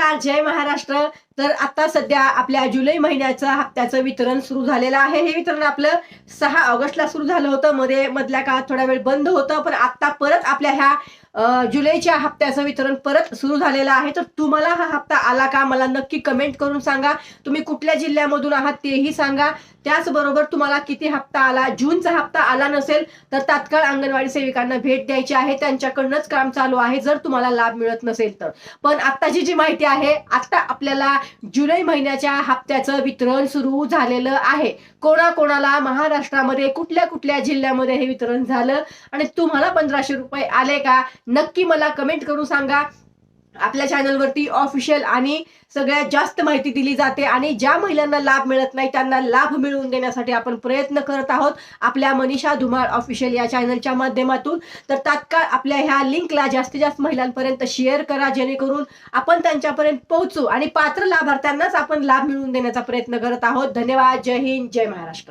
नमस्कार, जय महाराष्ट्र. तर आता सध्या आपल्या जुलै महिन्याचं हप्त्याचं वितरण सुरू झालेलं आहे. हे वितरण आपलं 6 ऑगस्टला सुरू झालं होतं. मधल्या काळात थोडा वेळ बंद होतं, पण आता परत आपल्या ह्या जुलैच्या हप्त्याचं वितरण परत सुरू झालेलं आहे. तर तुम्हाला हा हप्ता आला का, मला नक्की कमेंट करून सांगा. तुम्ही कुठल्या जिल्ह्यामधून आहात तेही सांगा. त्याचबरोबर तुम्हाला किती हप्ता आला, जूनचा हप्ता आला नसेल तर तात्काळ अंगणवाडी सेविकांना भेट द्यायची आहे. त्यांच्याकडनंच काम चालू आहे जर तुम्हाला लाभ मिळत नसेल तर. पण आत्ताची जी माहिती आहे, आता आपल्याला जुलै महिन्याच्या हप्त्याचं वितरण सुरू झालेलं आहे. कोणाकोणाला महाराष्ट्रामध्ये कुठल्या कुठल्या जिल्ह्यामध्ये हे वितरण झालं आणि तुम्हाला 1500 रुपये आले का, नक्की मला कमेंट करून सांगा. आपल्या चॅनलवरती ऑफिशियल आणि सगळ्यात जास्त माहिती दिली जाते आणि ज्या महिलांना लाभ मिळत नाही त्यांना लाभ मिळवून देण्यासाठी आपण प्रयत्न करत आहोत आपल्या मनीषा धुमाळ ऑफिशियल या चॅनलच्या माध्यमातून. तर तात्काळ आपल्या ह्या लिंकला जास्तीत जास्त महिलांपर्यंत शेअर करा, जेणेकरून आपण त्यांच्यापर्यंत पोहोचू आणि पात्र लाभार्थ्यांनाच आपण लाभ मिळवून देण्याचा प्रयत्न करत आहोत. धन्यवाद. जय हिंद, जय महाराष्ट्र.